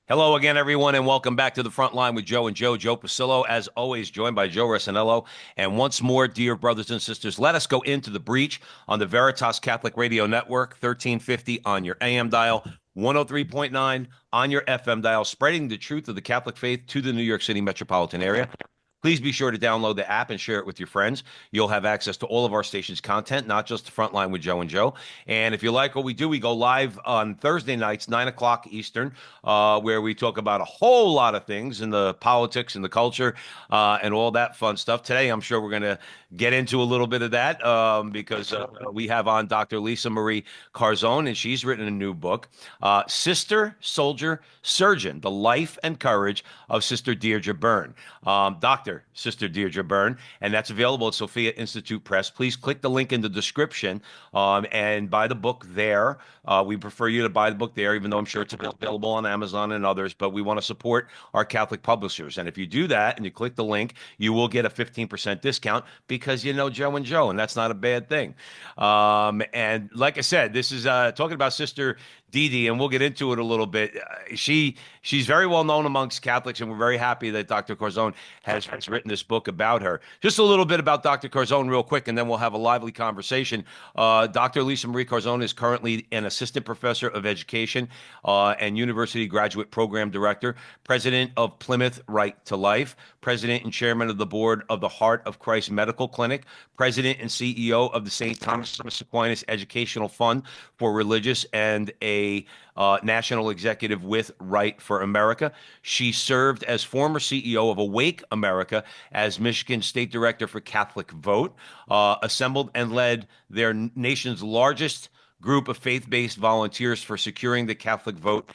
Hello again, everyone, and welcome back to the front line with Joe and Joe. Joe Pasillo, as always, joined by Joe Rossinello. And once more, dear brothers and sisters, let us go into the breach on the Veritas Catholic Radio Network, 1350 on your AM dial, 103.9 on your FM dial, spreading the truth of the Catholic faith to the New York City metropolitan area. Please be sure to download the app and share it with your friends. You'll have access to all of our station's content, not just the front line with Joe and Joe. And if you like what we do, we go live on Thursday nights, 9 o'clock Eastern, where we talk about a whole lot of things in the politics and the culture and all that fun stuff. Today, I'm sure we're going to get into a little bit of that because we have on Dr. Leisa Marie Carzon, and she's written a new book, Sister, Soldier, Surgeon, The Life and Courage of Sister Deirdre Byrne. Sister Deirdre Byrne, and that's available at Sophia Institute Press. Please click the link in the description and buy the book there. We prefer you to buy the book there, even though I'm sure it's available on Amazon and others, but we want to support our Catholic publishers. And if you do that and you click the link, you will get a 15% discount because you know Joe and Joe, and that's not a bad thing. And like I said, this is talking about Sister Dee, and we'll get into it a little bit. She's very well known amongst Catholics, and we're very happy that Dr. Carzon has written this book about her. Just a little bit about Dr. Carzon real quick, and then we'll have a lively conversation. Dr. Leisa Marie Carzon is currently an assistant professor of education and university graduate program director, president of Plymouth Right to Life, president and chairman of the board of the Heart of Christ Medical Clinic, president and CEO of the St. Thomas Aquinas Educational Fund for Religious, and a national executive with Right for America. She served as former CEO of Awake America, as Michigan State Director for Catholic Vote, assembled and led their nation's largest group of faith-based volunteers for securing the Catholic vote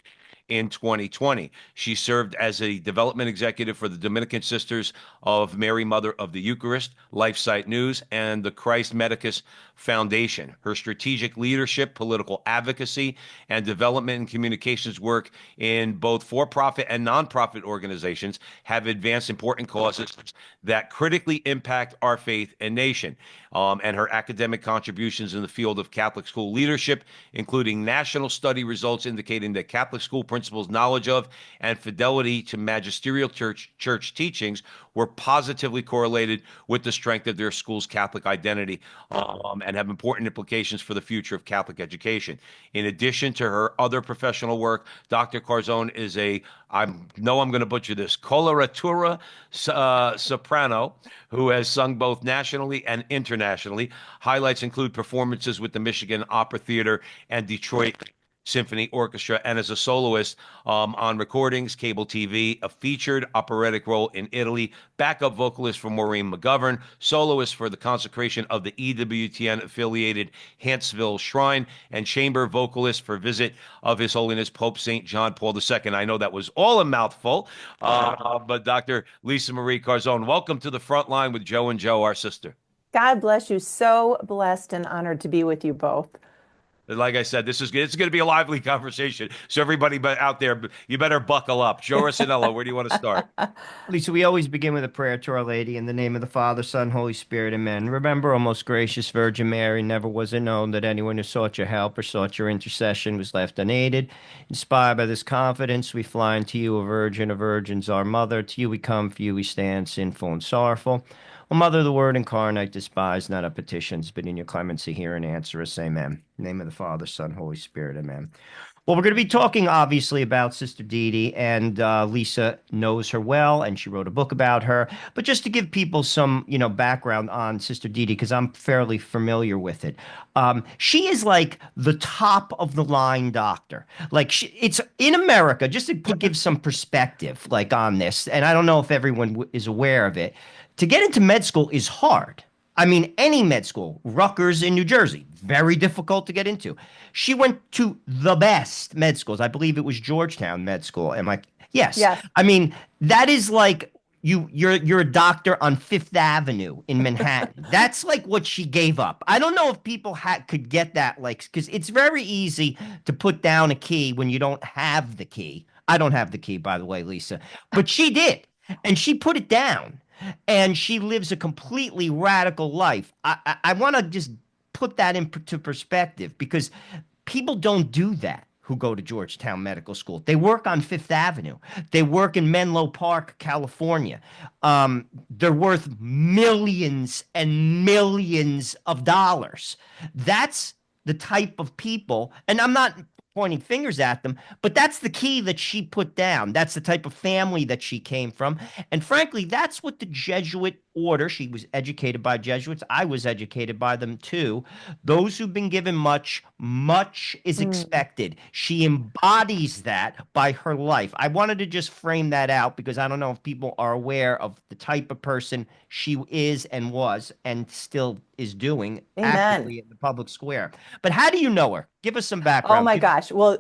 in 2020. She served as a development executive for the Dominican Sisters of Mary, Mother of the Eucharist, LifeSite News, and the Christ Medicus Foundation. Her strategic leadership, political advocacy, and development and communications work in both for-profit and nonprofit organizations have advanced important causes that critically impact our faith and nation. And her academic contributions in the field of Catholic school leadership, including national study results indicating that Catholic school principals' knowledge of and fidelity to magisterial church teachings were positively correlated with the strength of their school's Catholic identity, and have important implications for the future of Catholic education. In addition to her other professional work, Dr. Carzon is I know I'm going to butcher this, coloratura soprano, who has sung both nationally and internationally. Highlights include performances with the Michigan Opera Theater and Detroit Symphony Orchestra, and as a soloist on recordings, cable TV, a featured operatic role in Italy, backup vocalist for Maureen McGovern, soloist for the consecration of the EWTN-affiliated Huntsville Shrine, and chamber vocalist for Visit of His Holiness Pope St. John Paul II. I know that was all a mouthful, but Dr. Leisa Marie Carzon, welcome to the front line with Joe and Joe, our sister. God bless you. So blessed and honored to be with you both. Like I said, it's going to be a lively conversation. So everybody out there, you better buckle up. Joe Rossinello, where do you want to start? Lisa, we always begin with a prayer to Our Lady in the name of the Father, Son, Holy Spirit, amen. Remember, O most gracious Virgin Mary, never was it known that anyone who sought your help or sought your intercession was left unaided. Inspired by this confidence, we fly unto you, a Virgin of Virgins, our Mother. To you we come, for you we stand, sinful and sorrowful. O Mother of the Word incarnate, despise not our petitions, but in your clemency hear and answer us, amen. In the name of the Father, Son, Holy Spirit, amen. Well, we're going to be talking, obviously, about Sister Dee, and Lisa knows her well, and she wrote a book about her. But just to give people some, background on Sister Dee, because I'm fairly familiar with it. She is like the top of the line doctor. Like it's in America, just to give some perspective, like on this, and I don't know if everyone is aware of it. To get into med school is hard. I mean, any med school, Rutgers in New Jersey, very difficult to get into. She went to the best med schools. I believe it was Georgetown Med School. Am I? Yes. Yes. I mean, that is like you're a doctor on Fifth Avenue in Manhattan. That's like what she gave up. I don't know if people could get that, like, because it's very easy to put down a key when you don't have the key. I don't have the key, by the way, Lisa, but she did, and she put it down. And she lives a completely radical life. I want to just put that into perspective because people don't do that. who go to Georgetown Medical School. They work on Fifth Avenue. They work in Menlo Park, California. They're worth millions and millions of dollars. That's the type of people, and I'm not pointing fingers at them, but that's the key that she put down. That's the type of family that she came from. And frankly, that's what the Jesuit order, she was educated by Jesuits. I was educated by them too. Those who've been given much, much is expected. She embodies that by her life. I wanted to just frame that out because I don't know if people are aware of the type of person she is and was and still is doing Amen. actively in the public square. But how do you know her? Give us some Oh background. my gosh. Well,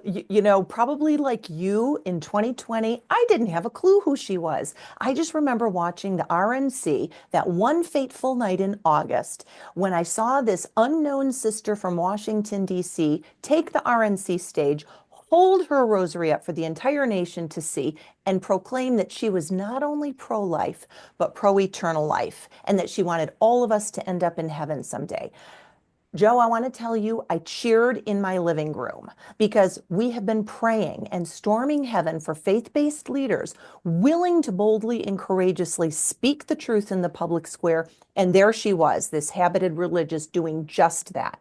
probably like you in 2020, I didn't have a clue who she was. I just remember watching the RNC that one fateful night in August when I saw this unknown sister from Washington, D.C. take the RNC stage, hold her rosary up for the entire nation to see, and proclaim that she was not only pro-life, but pro-eternal life, and that she wanted all of us to end up in heaven someday. Joe, I want to tell you, I cheered in my living room because we have been praying and storming heaven for faith-based leaders willing to boldly and courageously speak the truth in the public square. And there she was, this habited religious, doing just that.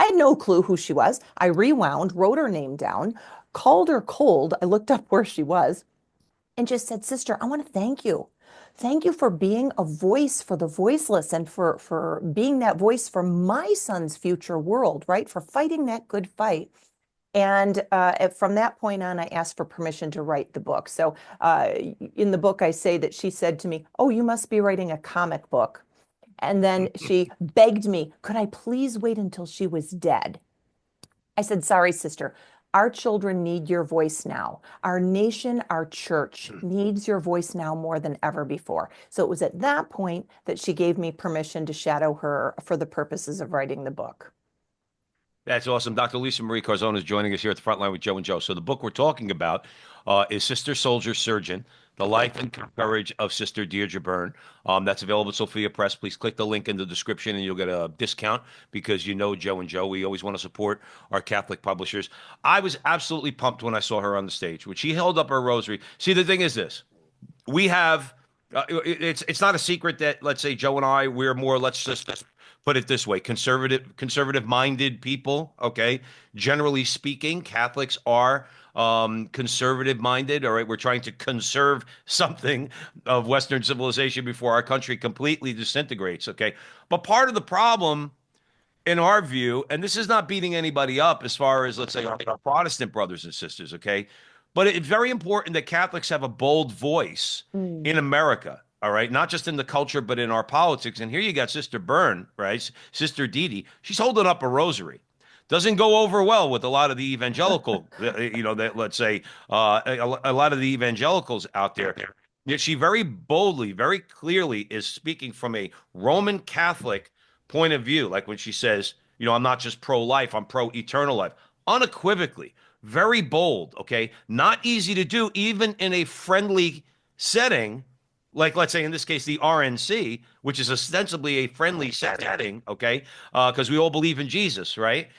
I had no clue who she was. I rewound, wrote her name down, called her cold. I looked up where she was and just said, Sister, I want to thank you. Thank you for being a voice for the voiceless and for being that voice for my son's future world, right? For fighting that good fight. And from that point on, I asked for permission to write the book. So in the book, I say that she said to me, oh, you must be writing a comic book. And then she begged me, could I please wait until she was dead? I said, sorry, sister. Our children need your voice now. Our nation, our church needs your voice now more than ever before. So it was at that point that she gave me permission to shadow her for the purposes of writing the book. That's awesome. Dr. Leisa Marie Carzon is joining us here at the front line with Joe and Joe. So the book we're talking about is Sister Soldier Surgeon, The Life and Courage of Sister Deirdre Byrne. That's available at Sophia Press. Please click the link in the description and you'll get a discount because you know Joe and Joe. We always want to support our Catholic publishers. I was absolutely pumped when I saw her on the stage. When she held up her rosary. See, the thing is this. We have it's not a secret that, let's say, Joe and I, we're more, let's just put it this way, conservative minded people. Okay, generally speaking, Catholics are conservative minded. All right, we're trying to conserve something of Western civilization before our country completely disintegrates. Okay, but part of the problem, in our view, and this is not beating anybody up as far as, let's say, our Protestant brothers and sisters, okay? But it's very important that Catholics have a bold voice in America, all right? Not just in the culture, but in our politics. And here you got Sister Byrne, right? Sister Dee. She's holding up a rosary. Doesn't go over well with a lot of the evangelical, that, let's say, a lot of the evangelicals out there. Yet she very boldly, very clearly is speaking from a Roman Catholic point of view, like when she says, I'm not just pro-life, I'm pro-eternal life, unequivocally, very bold, okay? Not easy to do, even in a friendly setting, like, let's say, in this case, the RNC, which is ostensibly a friendly setting, okay? Because we all believe in Jesus, right?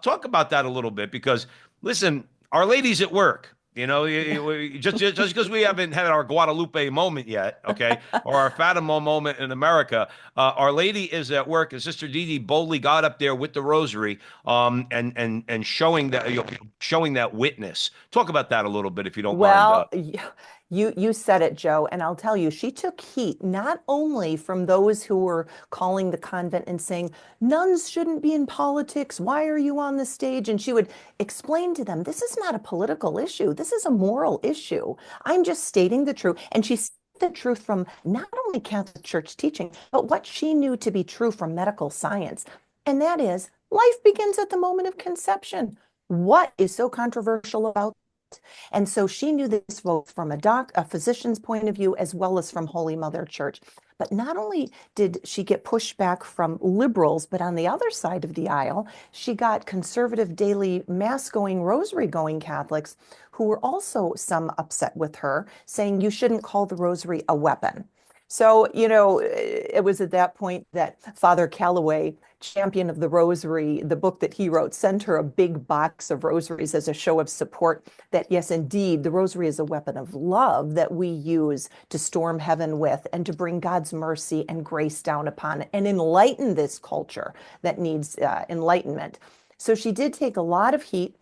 Talk about that a little bit, because, listen, Our Lady's at work. Just because we haven't had our Guadalupe moment yet, okay, or our Fatima moment in America, Our Lady is at work, and Sister Dee boldly got up there with the rosary, and showing that witness. Talk about that a little bit, if you don't mind. Well, you said it, Joe, and I'll tell you, she took heat not only from those who were calling the convent and saying, nuns shouldn't be in politics. Why are you on the stage? And she would explain to them, this is not a political issue. This is a moral issue. I'm just stating the truth. And she said the truth from not only Catholic Church teaching, but what she knew to be true from medical science. And that is, life begins at the moment of conception. What is so controversial about that? And so she knew this both from a physician's point of view, as well as from Holy Mother Church. But not only did she get pushback from liberals, but on the other side of the aisle, she got conservative daily mass-going, rosary-going Catholics who were also some upset with her, saying you shouldn't call the rosary a weapon. So, it was at that point that Father Calloway, champion of the rosary, the book that he wrote, sent her a big box of rosaries as a show of support that, yes, indeed, the rosary is a weapon of love that we use to storm heaven with and to bring God's mercy and grace down upon it and enlighten this culture that needs enlightenment. So she did take a lot of heat,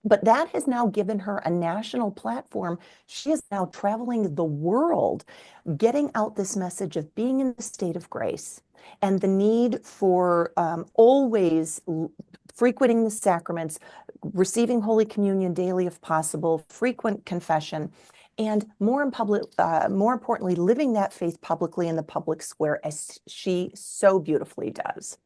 but that has now given her a national platform. She is now traveling the world, getting out this message of being in the state of grace and the need for always frequenting the sacraments, receiving Holy Communion daily if possible, frequent confession, and more importantly, living that faith publicly in the public square as she so beautifully does.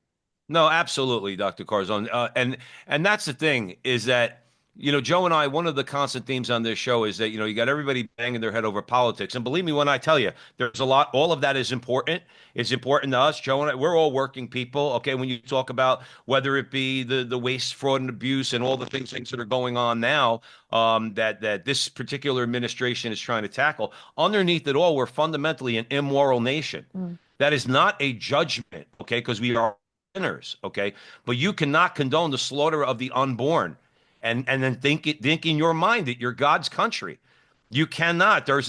No, absolutely, Dr. Carzon. And that's the thing is that, Joe and I, one of the constant themes on this show is that, you got everybody banging their head over politics. And believe me when I tell you, there's a lot, all of that is important. It's important to us, Joe and I. We're all working people. Okay. When you talk about whether it be the waste, fraud, and abuse and all the things that are going on now, that this particular administration is trying to tackle, underneath it all, we're fundamentally an immoral nation. Mm. That is not a judgment, okay, because we are sinners, okay? But you cannot condone the slaughter of the unborn and then think in your mind that you're God's country. You cannot. There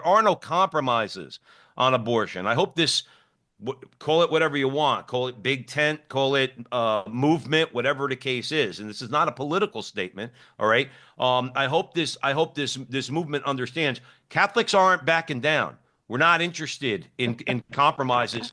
are no compromises on abortion. I hope this, call it whatever you want, call it big tent, call it movement, whatever the case is. And this is not a political statement, all right? I hope this movement understands Catholics aren't backing down. We're not interested in compromises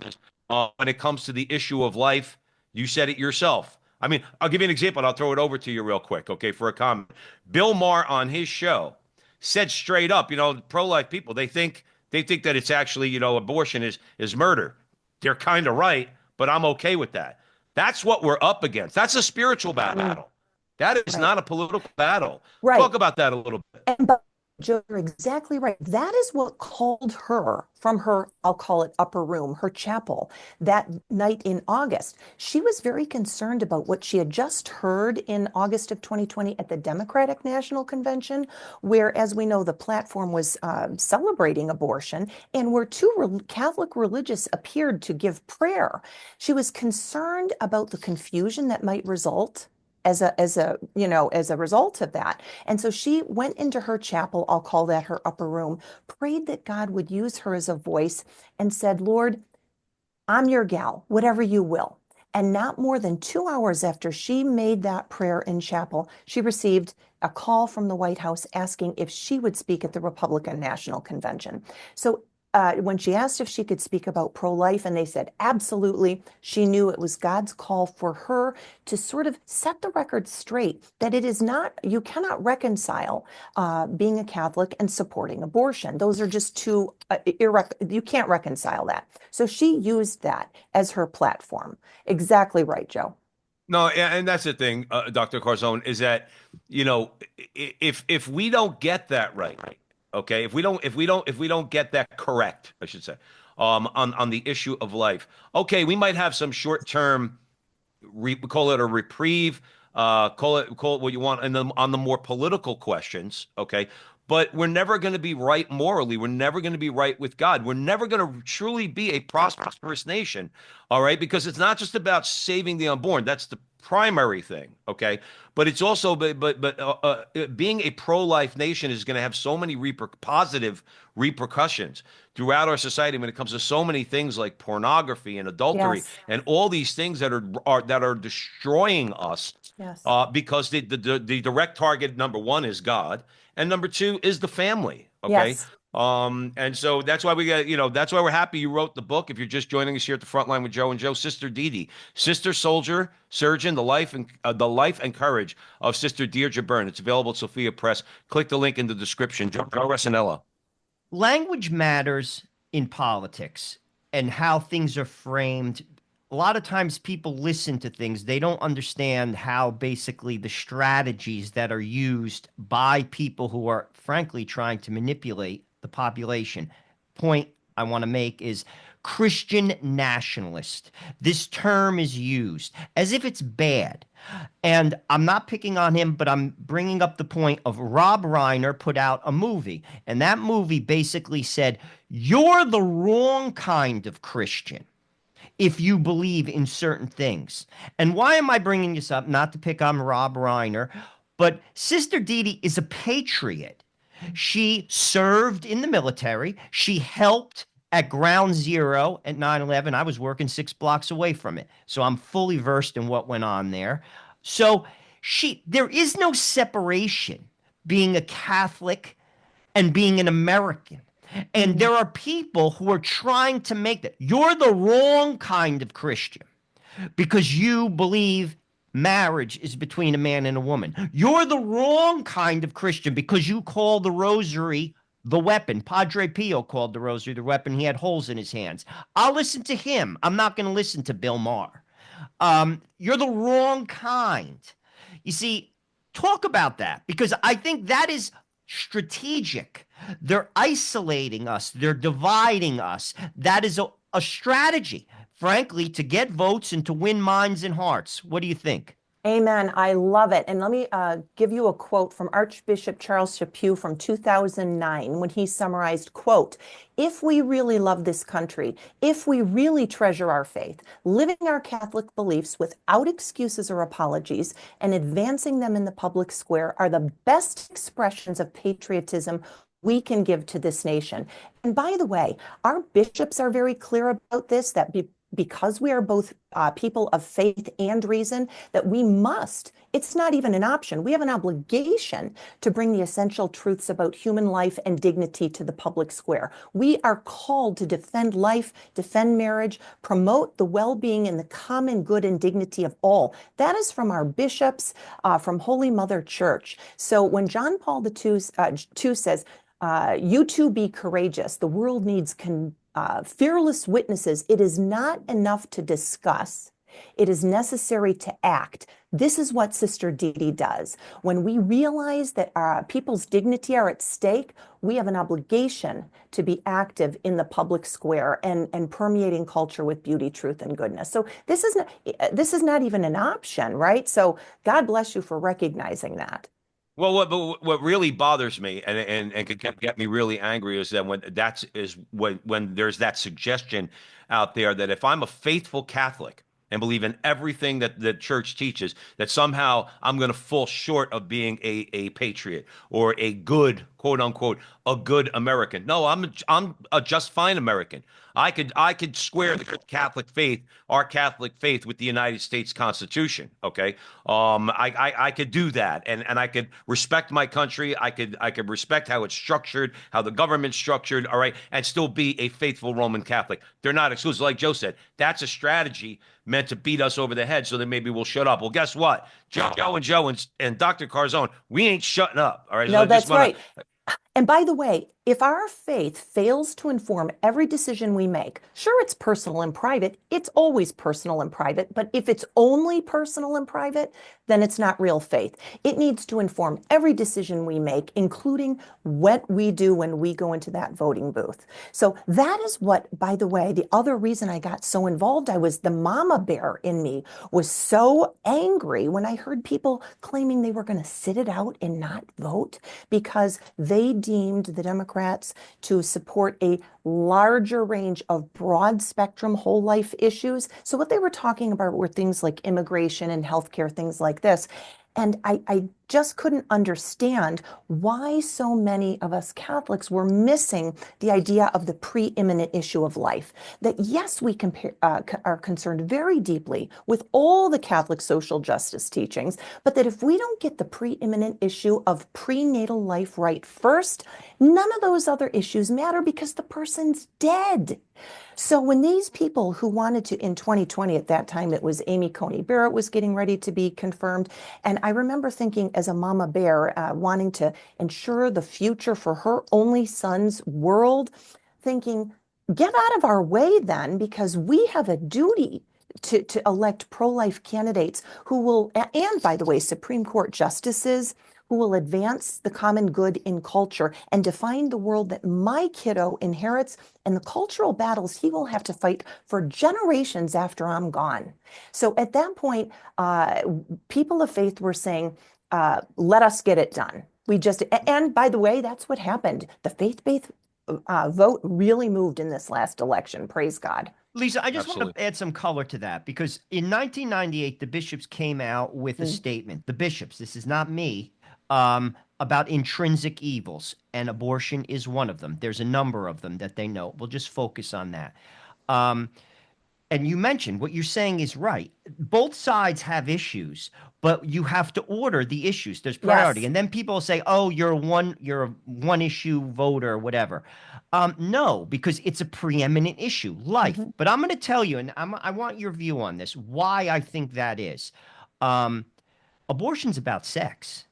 when it comes to the issue of life. You said it yourself. I mean, I'll give you an example and I'll throw it over to you real quick, okay, for a comment. Bill Maher on his show said straight up, pro-life people, they think that it's actually, abortion is murder. They're kind of right, but I'm okay with that. That's what we're up against. That's a spiritual battle. That is Right. not a political battle. Right. Talk about that a little bit. But Joe, you're exactly right. That is what called her from her, I'll call it upper room, her chapel, that night in August. She was very concerned about what she had just heard in August of 2020 at the Democratic National Convention, where, as we know, the platform was celebrating abortion and where two Catholic religious appeared to give prayer. She was concerned about the confusion that might result as a result of that. And so she went into her chapel, I'll call that her upper room, prayed that God would use her as a voice and said, Lord, I'm your gal, whatever you will. And not more than 2 hours after she made that prayer in chapel, she received a call from the White House asking if she would speak at the Republican National Convention. So when she asked if she could speak about pro-life, and they said absolutely, she knew it was God's call for her to sort of set the record straight that it is not, you cannot reconcile being a Catholic and supporting abortion. Those are just two, you can't reconcile that. So she used that as her platform. Exactly right, Joe. No, and that's the thing, Dr. Carzone, is that, if we don't get that right, okay, if we don't get that correct, I should say, on the issue of life, okay, we might have some short-term, call it a reprieve, call it what you want, and then on the more political questions, okay. But we're never going to be right morally. We're never going to be right with God. We're never going to truly be a prosperous nation, all right? Because it's not just about saving the unborn. That's the primary thing, okay? But it's also, being a pro-life nation is going to have so many positive repercussions throughout our society when it comes to so many things like pornography and adultery Yes. and all these things that are destroying us. Yes. Because the direct target, number one, is God, and number two is the family. Okay. Yes. And so that's why that's why we're happy you wrote the book. If you're just joining us here at the front line with Joe and Joe, Sister Dee Dee, Sister Soldier, Surgeon, the life and courage of Sister Deirdre Byrne. It's available at Sophia Press. Click the link in the description. Joe Resinello. Language matters in politics and how things are framed. A lot of times people listen to things, they don't understand how basically the strategies that are used by people who are frankly trying to manipulate the population. Point I want to make is Christian nationalist. This term is used as if it's bad. And I'm not picking on him, but I'm bringing up the point of Rob Reiner put out a movie. And that movie basically said, you're the wrong kind of Christian if you believe in certain things. And why am I bringing this up? Not to pick on Rob Reiner, but Sister Dee Dee is a patriot. She served in the military. She helped at Ground Zero at 9/11. I was working 6 blocks away from it. So I'm fully versed in what went on there. So there is no separation being a Catholic and being an American. And there are people who are trying to make that. You're the wrong kind of Christian because you believe marriage is between a man and a woman. You're the wrong kind of Christian because you call the rosary the weapon. Padre Pio called the rosary the weapon. He had holes in his hands. I'll listen to him. I'm not going to listen to Bill Maher. You're the wrong kind. You see, talk about that because I think that is strategic. They're isolating us. They're dividing us. That is a strategy, frankly, to get votes and to win minds and hearts. What do you think? Amen. I love it. And let me give you a quote from Archbishop Charles Chaput from 2009 when he summarized, quote, "If we really love this country, if we really treasure our faith, living our Catholic beliefs without excuses or apologies and advancing them in the public square are the best expressions of patriotism we can give to this nation." And by the way, our bishops are very clear about this, that because we are both people of faith and reason, that we must, it's not even an option, we have an obligation to bring the essential truths about human life and dignity to the public square. We are called to defend life, defend marriage, promote the well-being and the common good and dignity of all. That is from our bishops, from Holy Mother Church. So when John Paul II says, you too be courageous, the world needs fearless witnesses, it is not enough to discuss. It is necessary to act. This is what Sister Dee Dee does. When we realize that people's dignity are at stake, we have an obligation to be active in the public square and permeating culture with beauty, truth, and goodness. So this is not even an option, right? So God bless you for recognizing that. Well, what really bothers me and could get me really angry is that when there's that suggestion out there that if I'm a faithful Catholic and believe in everything that the church teaches, that somehow I'm going to fall short of being a patriot or a good, quote unquote, a good American. No, I'm a just fine American. I could square the Catholic faith, our Catholic faith, with the United States Constitution. Okay, I could do that, and I could respect my country. I could respect how it's structured, how the government's structured. All right, and still be a faithful Roman Catholic. They're not exclusive, like Joe said. That's a strategy meant to beat us over the head, so that maybe we'll shut up. Well, guess what, Joe and Dr. Carzon, we ain't shutting up. All right, no, that's right. And by the way, if our faith fails to inform every decision we make, sure, it's personal and private. It's always personal and private. But if it's only personal and private, then it's not real faith. It needs to inform every decision we make, including what we do when we go into that voting booth. So that is what, by the way, the other reason I got so involved, the mama bear in me was so angry when I heard people claiming they were going to sit it out and not vote because they deemed the Democrats to support a larger range of broad spectrum whole life issues. So what they were talking about were things like immigration and healthcare, things like this. And I just couldn't understand why so many of us Catholics were missing the idea of the preeminent issue of life. That yes, we are concerned very deeply with all the Catholic social justice teachings, but that if we don't get the preeminent issue of prenatal life right first, none of those other issues matter because the person's dead. So when these people who wanted to, in 2020, at that time, it was Amy Coney Barrett was getting ready to be confirmed. And I remember thinking as a mama bear, wanting to ensure the future for her only son's world, thinking, get out of our way then, because we have a duty to elect pro-life candidates who will, and by the way, Supreme Court justices who will advance the common good in culture and define the world that my kiddo inherits and the cultural battles he will have to fight for generations after I'm gone. So at that point, people of faith were saying, let us get it done. And by the way, that's what happened. The faith-based vote really moved in this last election. Praise God. Leisa, I just want Absolutely. to add some color to that because in 1998, the bishops came out with a Mm. statement. The bishops, this is not me, about intrinsic evils, and abortion is one of them. There's a number of them that they know. We'll just focus on that. Um, and you mentioned what you're saying is right. Both sides have issues, but you have to order the issues. There's priority. Yes. And then people say, "Oh, you're a one issue voter or whatever." No, because it's a preeminent issue, life. Mhm. But I'm going to tell you, and I want your view on this, why I think that is. Um, Abortion's about sex.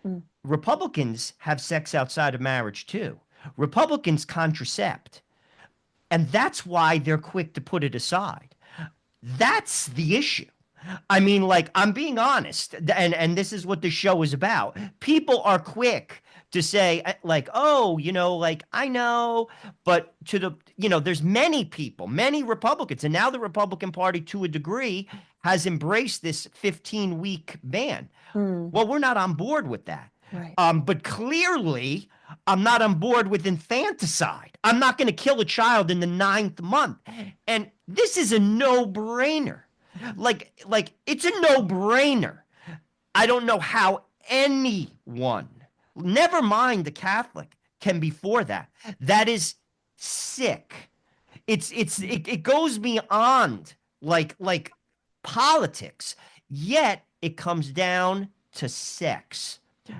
Mm. Republicans have sex outside of marriage too. Republicans contracept. And that's why they're quick to put it aside. That's the issue. I mean, like, I'm being honest, and this is what the show is about. People are quick to say, like, oh, like, I know, but there's many people, many Republicans, and now the Republican Party, to a degree, has embraced this 15-week ban. Mm. Well, we're not on board with that. Right. But clearly, I'm not on board with infanticide. I'm not going to kill a child in the 9th month. And this is a no-brainer. Like it's a no-brainer. I don't know how anyone, never mind the Catholic, can be for that. That is sick. It goes beyond like politics. Yet it comes down to sex.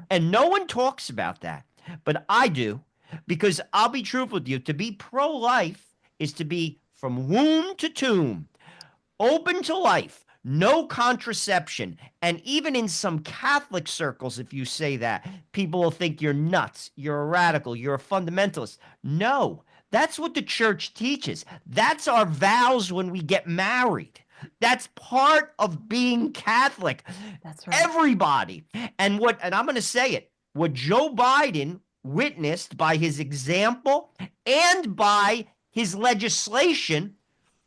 And no one talks about that. But I do, because I'll be truthful with you. To be pro-life is to be from womb to tomb, open to life, no contraception. And even in some Catholic circles, if you say that, people will think you're nuts, you're a radical, you're a fundamentalist. No, that's what the church teaches. That's our vows when we get married. That's part of being Catholic. That's right. Everybody. And I'm going to say it, what Joe Biden witnessed by his example and by his legislation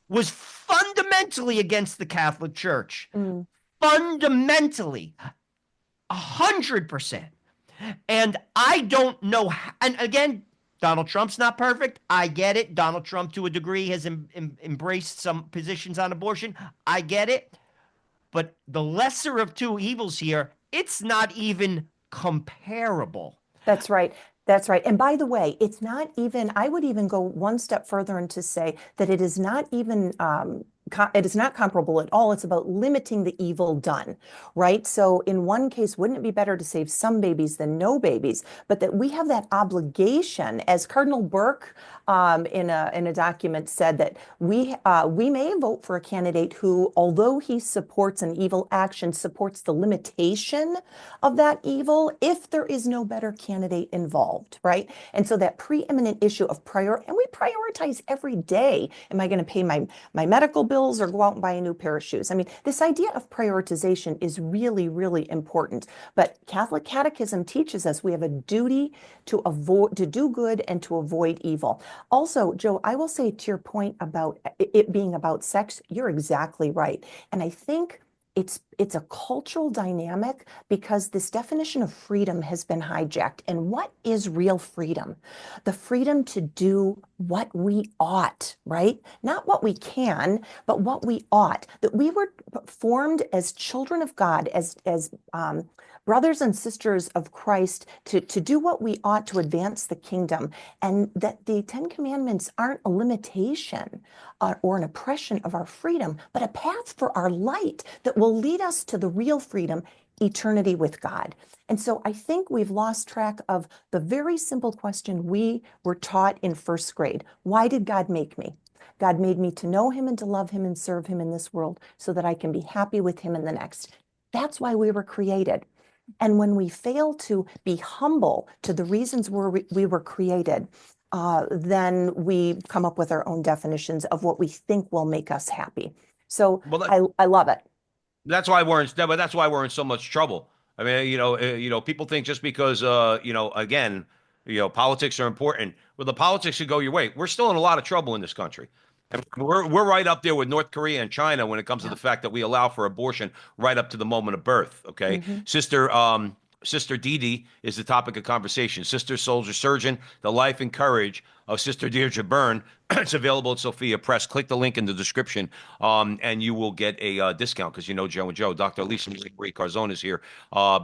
was fundamentally against the Catholic Church. Mm. Fundamentally. 100%. And I don't know how, and again, Donald Trump's not perfect. I get it. Donald Trump, to a degree, has embraced some positions on abortion. I get it. But the lesser of two evils here, it's not even comparable. That's right. That's right. And by the way, it's not even, I would even go one step further and to say that it is not even, it is not comparable at all. It's about limiting the evil done, right? So in one case, wouldn't it be better to save some babies than no babies? But that we have that obligation, as Cardinal Burke in a document said, that we may vote for a candidate who, although he supports an evil action, supports the limitation of that evil if there is no better candidate involved, right? And so that preeminent issue of and we prioritize every day. Am I going to pay my medical bills or go out and buy a new pair of shoes? I mean, this idea of prioritization is really, really important. But Catholic Catechism teaches us we have a duty to do good and to avoid evil. Also, Joe, I will say to your point about it being about sex, you're exactly right. And I think it's a cultural dynamic because this definition of freedom has been hijacked. And what is real freedom? The freedom to do what we ought, right? Not what we can, but what we ought. That we were formed as children of God, as brothers and sisters of Christ to do what we ought to advance the kingdom. And that the Ten Commandments aren't a limitation or an oppression of our freedom, but a path for our light that will lead us to the real freedom, eternity with God. And so I think we've lost track of the very simple question we were taught in first grade. Why did God make me? God made me to know him and to love him and serve him in this world so that I can be happy with him in the next. That's why we were created. And when we fail to be humble to the reasons we were created, then we come up with our own definitions of what we think will make us happy. So Well, I love it. that's why we're in so much trouble. I mean, people think just because, again, politics are important. Well, the politics should go your way. We're still in a lot of trouble in this country. And we're right up there with North Korea and China when it comes to Yeah. the fact that we allow for abortion right up to the moment of birth. Okay, Hmm. Sister Dee Dee is the topic of conversation. Sister Soldier Surgeon, the life and courage of Sister Deirdre Byrne. It's available at Sophia Press. Click the link in the description, and you will get a discount because you know Joe and Joe. Dr. Leisa Marie Carzon is here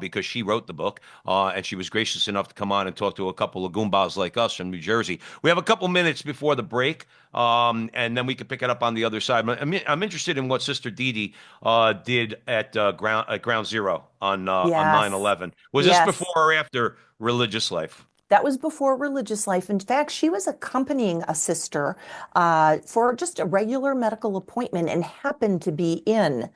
because she wrote the book, and she was gracious enough to come on and talk to a couple of goombas like us from New Jersey. We have a couple minutes before the break, and then we can pick it up on the other side. I'm interested in what Sister Dee Dee did at Ground Zero on Yes. 9/11. Was this before Yes. or after religious life? That was before religious life. In fact, she was accompanying a sister for just a regular medical appointment and happened to be in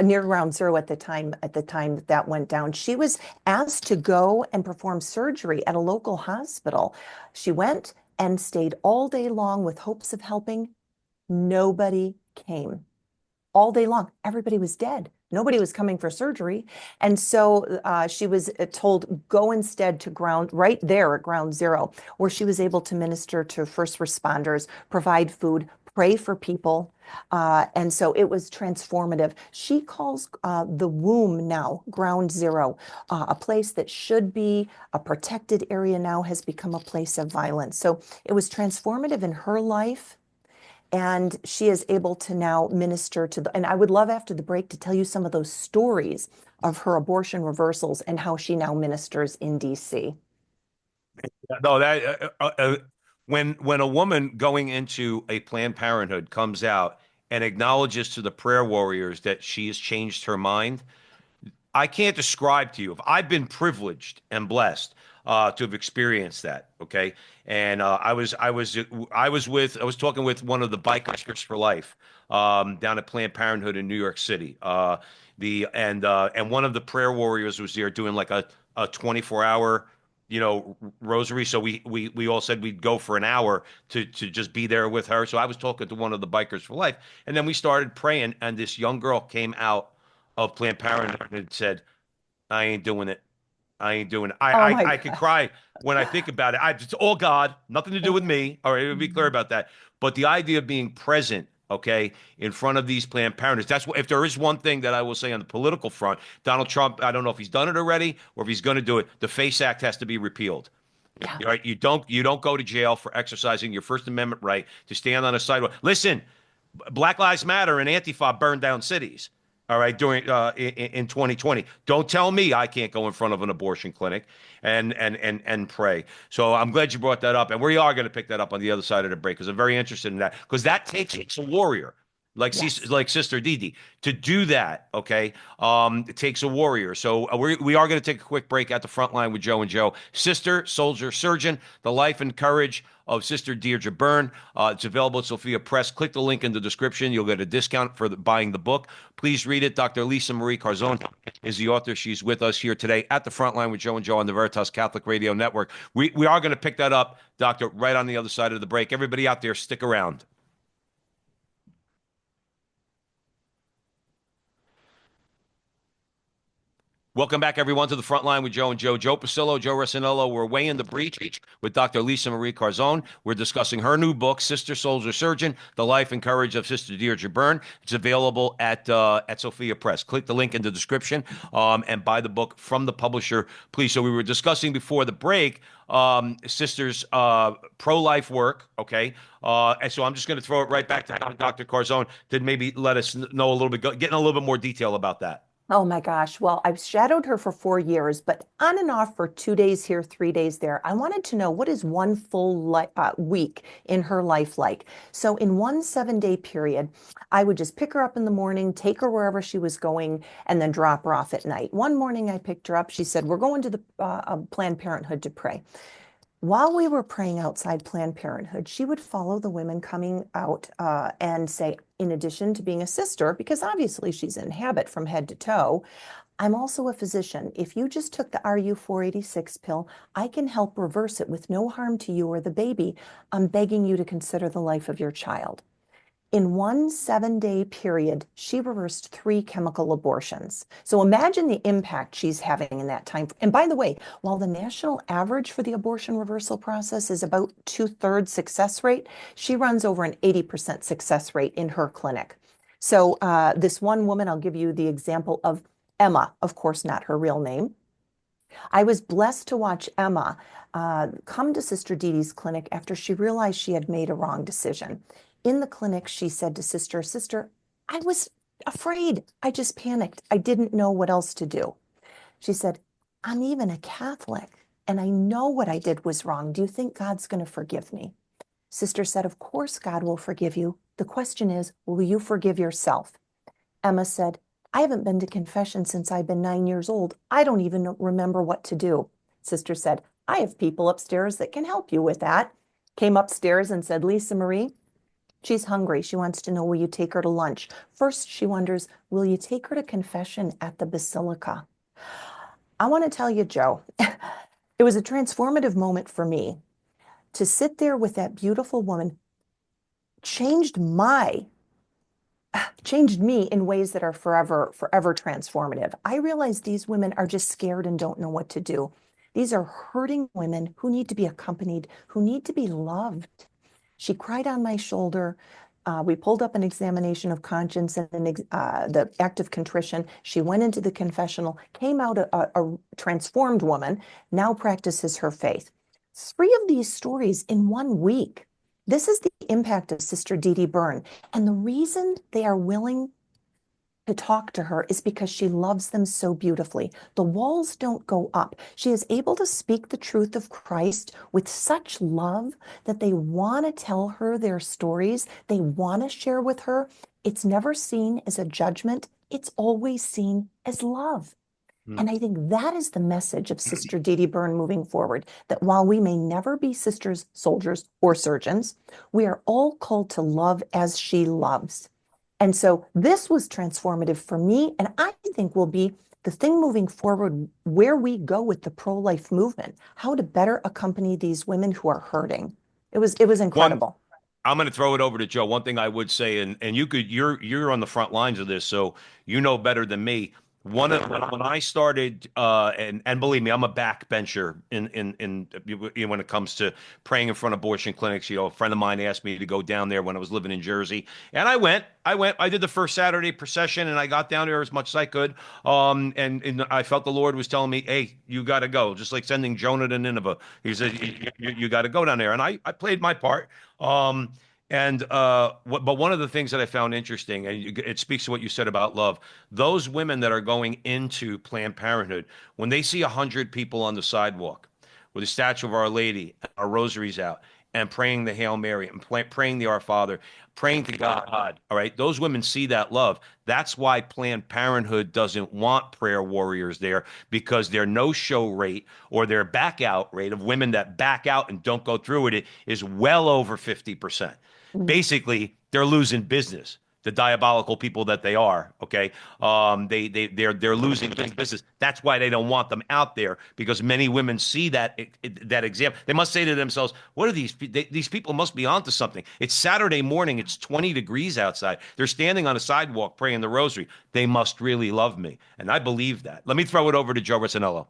near Ground Zero at the time. At the time that that went down, she was asked to go and perform surgery at a local hospital. She went and stayed all day long with hopes of helping. Nobody came all day long. Everybody was dead. Nobody was coming for surgery. And so she was told, go instead to ground right there at Ground Zero, where she was able to minister to first responders, provide food, pray for people. And so it was transformative. She calls the womb now Ground Zero, a place that should be a protected area now has become a place of violence. So it was transformative in her life, and she is able to now minister to and I would love after the break to tell you some of those stories of her abortion reversals and how she now ministers in DC. No, that when a woman going into a Planned Parenthood comes out and acknowledges to the prayer warriors that she has changed her mind, I can't describe to you. I've been privileged and blessed to have experienced that. Okay, and I was talking with one of the Bikers for Life down at Planned Parenthood in New York City. And one of the prayer warriors was there doing like a 24-hour rosary. So we all said we'd go for an hour to just be there with her. So I was talking to one of the Bikers for Life, and then we started praying, and this young girl came out of Planned Parenthood and said, I ain't doing it. I ain't doing it. Oh my I could gosh. cry when I think about it. It's all God, nothing to do with Amen. me. All right, to be clear Mhm. about that. But the idea of being present, okay, in front of these Planned Parenthoods, that's what, if there is one thing that I will say on the political front, Donald Trump, I don't know if he's done it already or if he's going to do it, the FACE Act has to be repealed. Yeah. All right, you don't go to jail for exercising your First Amendment right to stand on a sidewalk. Listen, Black Lives Matter and Antifa burned down cities. All right, during in 2020. Don't tell me I can't go in front of an abortion clinic and pray. So I'm glad you brought that up, and we are going to pick that up on the other side of the break because I'm very interested in that because that takes a warrior Yes. like Sister Dee Dee to do that. Okay, it takes a warrior. So we are going to take a quick break at the front line with Joe and Joe. Sister, Soldier, Surgeon, the life and courage of Sister Deirdre Byrne. It's available at Sophia Press. Click the link in the description. You'll get a discount for buying the book. Please read it. Dr. Leisa Marie Carzon is the author. She's with us here today at the front line with Joe and Joe on the Veritas Catholic Radio Network. We are going to pick that up, Doctor, right on the other side of the break. Everybody out there, stick around. Welcome back, everyone, to the front line with Joe and Joe. Joe Pasillo, Joe Rossinello. We're way in the breach with Dr. Leisa Marie Carzon. We're discussing her new book, Sister Soldier Surgeon, The Life and Courage of Sister Deirdre Byrne. It's available at Sophia Press. Click the link in the description and buy the book from the publisher, please. So we were discussing before the break Sister's pro-life work, okay? And so I'm just going to throw it right back to Dr. Carzon to maybe let us know a little bit, get in a little bit more detail about that. Oh my gosh. Well, I've shadowed her for 4 years, but on and off for 2 days here, 3 days there. I wanted to know what is one full week in her life like. So, in one 7 day period, I would just pick her up in the morning, take her wherever she was going, and then drop her off at night. One morning, I picked her up. She said, we're going to the Planned Parenthood to pray. While we were praying outside Planned Parenthood, she would follow the women coming out and say, in addition to being a sister, because obviously she's in habit from head to toe, I'm also a physician. If you just took the RU486 pill, I can help reverse it with no harm to you or the baby. I'm begging you to consider the life of your child. In one 7-day period, she reversed 3 chemical abortions. So imagine the impact she's having in that time. And by the way, while the national average for the abortion reversal process is about 2/3 success rate, she runs over an 80% success rate in her clinic. So this one woman, I'll give you the example of Emma, of course, not her real name. I was blessed to watch Emma come to Sister Dee Dee's clinic after she realized she had made a wrong decision. In the clinic, she said to Sister, I was afraid. I just panicked. I didn't know what else to do. She said, I'm even a Catholic, and I know what I did was wrong. Do you think God's going to forgive me? Sister said, of course God will forgive you. The question is, will you forgive yourself? Emma said, I haven't been to confession since I've been 9 years old. I don't even remember what to do. Sister said, I have people upstairs that can help you with that. Came upstairs and said, Lisa Marie, she's hungry. She wants to know, will you take her to lunch? First, she wonders, will you take her to confession at the Basilica? I want to tell you, Joe, it was a transformative moment for me to sit there with that beautiful woman. Changed me in ways that are forever transformative. I realize these women are just scared and don't know what to do. These are hurting women who need to be accompanied, who need to be loved. She cried on my shoulder. We pulled up an examination of conscience and the act of contrition. She went into the confessional, came out a transformed woman, now practices her faith. 3 of these stories in 1 week. This is the impact of Sister Deirdre Byrne. And the reason they are willing to talk to her is because she loves them so beautifully. The walls don't go up. She is able to speak the truth of Christ with such love that they want to tell her their stories. They want to share with her. It's never seen as a judgment. It's always seen as love. And I think that is the message of Sister Deirdre Byrne moving forward, that while we may never be sisters, soldiers, or surgeons, we are all called to love as she loves. And so this was transformative for me, and I think will be the thing moving forward where we go with the pro-life movement, how to better accompany these women who are hurting. It was incredible. I'm going to throw it over to Joe. One thing I would say, and you're on the front lines of this, so you know better than me. When I started, and believe me, I'm a backbencher when it comes to praying in front of abortion clinics. A friend of mine asked me to go down there when I was living in Jersey, and I went. I did the first Saturday procession, and I got down there as much as I could. And I felt the Lord was telling me, "Hey, you got to go," just like sending Jonah to Nineveh. He said, "You got to go down there," and I played my part. But one of the things that I found interesting, and it speaks to what you said about love, those women that are going into Planned Parenthood, when they see 100 people on the sidewalk with a statue of Our Lady, our rosaries out, and praying the Hail Mary, and praying the Our Father, praying to God, all right, those women see that love. That's why Planned Parenthood doesn't want prayer warriors there, because their no-show rate or their back out rate of women that back out and don't go through with it is well over 50%. Basically, they're losing business. The diabolical people that they are, okay? They're losing business. That's why they don't want them out there, because many women see that example. They must say to themselves, "What are these? These people must be onto something." It's Saturday morning. It's 20 degrees outside. They're standing on a sidewalk praying the rosary. They must really love me, and I believe that. Let me throw it over to Joe Rossinello.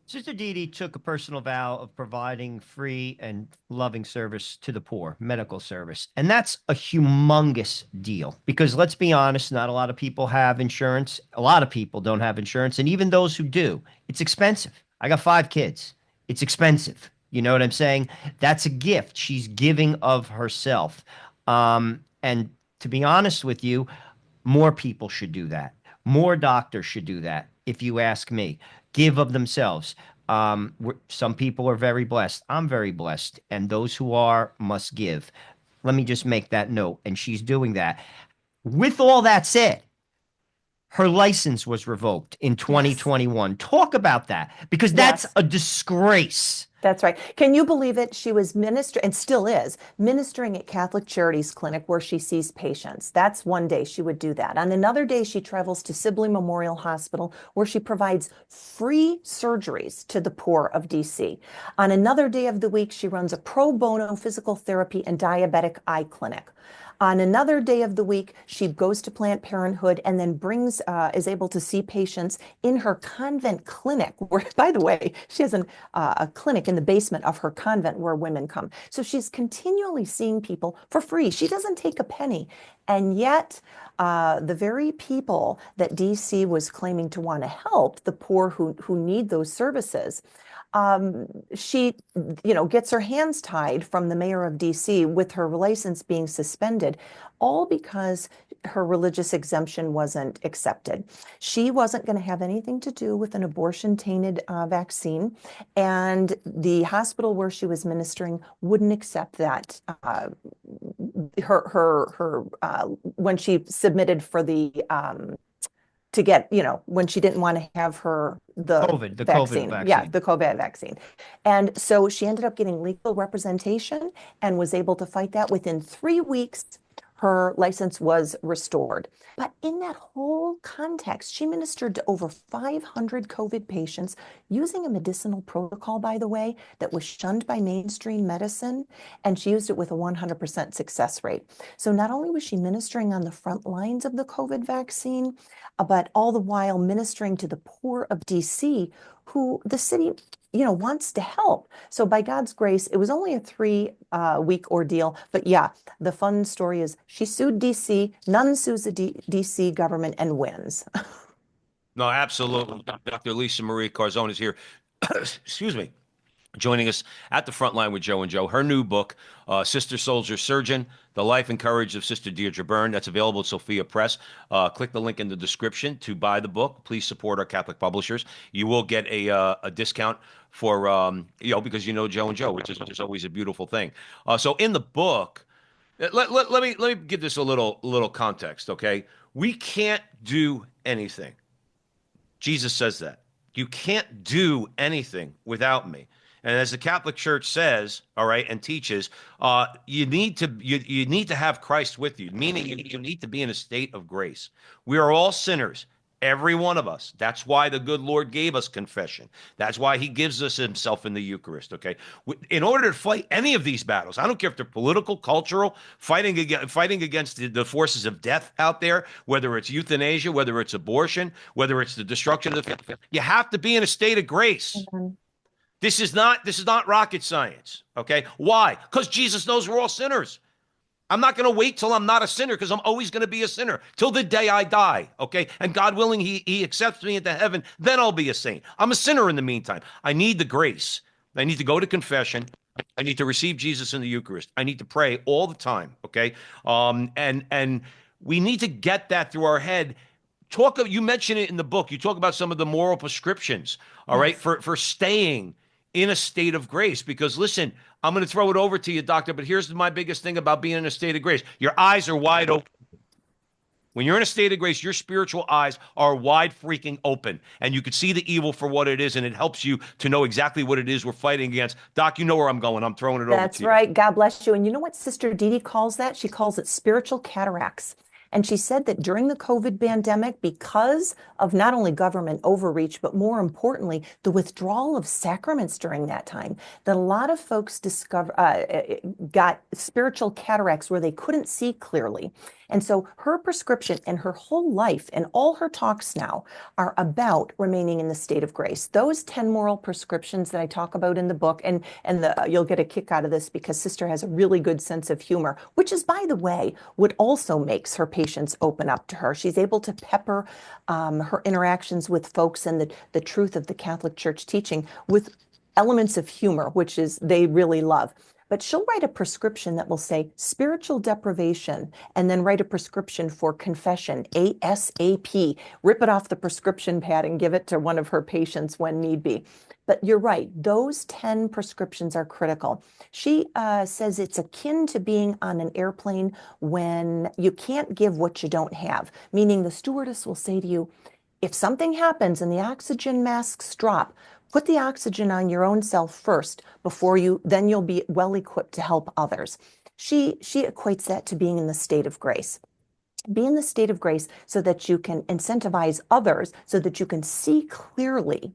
Sister Dee Dee took a personal vow of providing free and loving service to the poor, medical service. And that's a humongous deal, because let's be honest, not a lot of people have insurance. A lot of people don't have insurance. And even those who do, it's expensive. I got 5 kids. It's expensive. You know what I'm saying? That's a gift she's giving of herself. And to be honest with you, more people should do that. More doctors should do that, if you ask me. Give of themselves. Some people are very blessed. I'm very blessed. And those who are must give. Let me just make that note. And she's doing that. With all that said, her license was revoked in 2021. Yes. Talk about that, because that's a disgrace. That's right. Can you believe it? She was ministering, and still is, ministering at Catholic Charities Clinic, where she sees patients. That's one day she would do that. On another day, she travels to Sibley Memorial Hospital, where she provides free surgeries to the poor of DC. On another day of the week, she runs a pro bono physical therapy and diabetic eye clinic. On another day of the week, she goes to Planned Parenthood and then is able to see patients in her convent clinic, where, by the way, she has a clinic in the basement of her convent where women come. So she's continually seeing people for free. She doesn't take a penny. And yet, the very people that DC was claiming to want to help, the poor who need those services, she, gets her hands tied from the mayor of DC with her license being suspended, all because her religious exemption wasn't accepted. She wasn't going to have anything to do with an abortion-tainted vaccine, and the hospital where she was ministering wouldn't accept that. When she submitted for the to get, when she didn't want to have the COVID vaccine. vaccine. Yeah, the COVID vaccine. And so she ended up getting legal representation and was able to fight that. Within 3 weeks, her license was restored. But in that whole context, she ministered to over 500 COVID patients using a medicinal protocol, by the way, that was shunned by mainstream medicine, and she used it with a 100% success rate. So not only was she ministering on the front lines of the COVID vaccine, but all the while ministering to the poor of DC, who the city wants to help. So by God's grace, it was only a 3-week ordeal. But yeah, the fun story is she sued DC, none sues the DC government and wins. No, absolutely. Dr. Leisa Marie Carzon is here. Excuse me. Joining us at the front line with Joe and Joe. Her new book, Sister Soldier Surgeon, The Life and Courage of Sister Deirdre Byrne. That's available at Sophia Press. Click the link in the description to buy the book. Please support our Catholic publishers. You will get a discount for, because Joe and Joe, which is always a beautiful thing. So in the book, let me give this a little context, okay? We can't do anything. Jesus says that. You can't do anything without me. And as the Catholic Church says, all right, and teaches, you need to have Christ with you, meaning you need to be in a state of grace. We are all sinners, every one of us. That's why the good Lord gave us confession. That's why he gives us himself in the Eucharist, okay? In order to fight any of these battles, I don't care if they're political, cultural, fighting against the forces of death out there, whether it's euthanasia, whether it's abortion, whether it's the destruction of the family, you have to be in a state of grace. Mhm. This is not rocket science, okay? Why? Because Jesus knows we're all sinners. I'm not going to wait till I'm not a sinner, because I'm always going to be a sinner till the day I die, okay? And God willing, he accepts me into heaven, then I'll be a saint. I'm a sinner in the meantime. I need the grace. I need to go to confession. I need to receive Jesus in the Eucharist. I need to pray all the time, okay? And we need to get that through our head. You mentioned it in the book. You talk about some of the moral prescriptions, all right, for staying in a state of grace. Because listen, I'm going to throw it over to you, doctor, but here's my biggest thing about being in a state of grace. Your eyes are wide open. When you're in a state of grace, your spiritual eyes are wide freaking open, and you can see the evil for what it is, and it helps you to know exactly what it is we're fighting against. Doc, you know where I'm going. I'm throwing it over to you. That's right. God bless you. And you know what Sister Dee Dee calls that? She calls it spiritual cataracts. And she said that during the COVID pandemic, because of not only government overreach, but more importantly, the withdrawal of sacraments during that time, that a lot of folks got spiritual cataracts where they couldn't see clearly. And so her prescription and her whole life and all her talks now are about remaining in the state of grace. Those 10 moral prescriptions that I talk about in the book, and you'll get a kick out of this because Sister has a really good sense of humor, which is, by the way, what also makes her patients open up to her. She's able to pepper her interactions with folks and the truth of the Catholic Church teaching with elements of humor, which is they really love. But she'll write a prescription that will say spiritual deprivation, and then write a prescription for confession, ASAP. Rip it off the prescription pad and give it to one of her patients when need be. But you're right, those 10 prescriptions are critical. She says it's akin to being on an airplane when you can't give what you don't have, meaning the stewardess will say to you, if something happens and the oxygen masks drop, put the oxygen on your own self first then you'll be well equipped to help others. She equates that to being in the state of grace. Be in the state of grace so that you can incentivize others, so that you can see clearly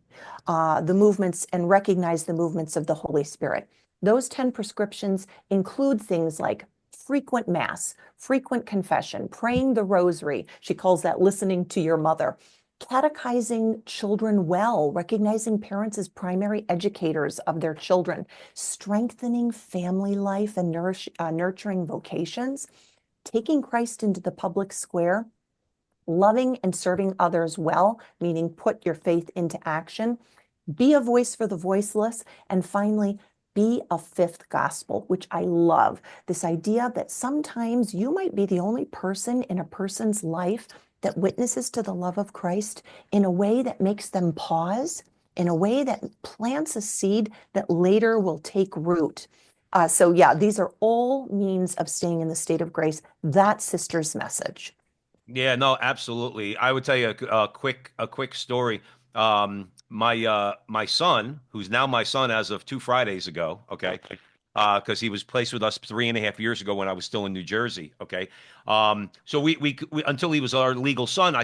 the movements and recognize the movements of the Holy Spirit. Those 10 prescriptions include things like frequent mass, frequent confession, praying the rosary. She calls that listening to your mother. Catechizing children well, recognizing parents as primary educators of their children, strengthening family life and nurturing vocations, taking Christ into the public square, loving and serving others well, meaning put your faith into action, be a voice for the voiceless, and finally, be a fifth gospel, which I love. This idea that sometimes you might be the only person in a person's life that witnesses to the love of Christ in a way that makes them pause, in a way that plants a seed that later will take root. So yeah, these are all means of staying in the state of grace. That's Sister's message. Yeah, no, absolutely. I would tell you a quick story. My son, who's now my son as of 2 Fridays ago, okay, because he was placed with us 3.5 years ago when I was still in New Jersey, okay. So we until he was our legal son,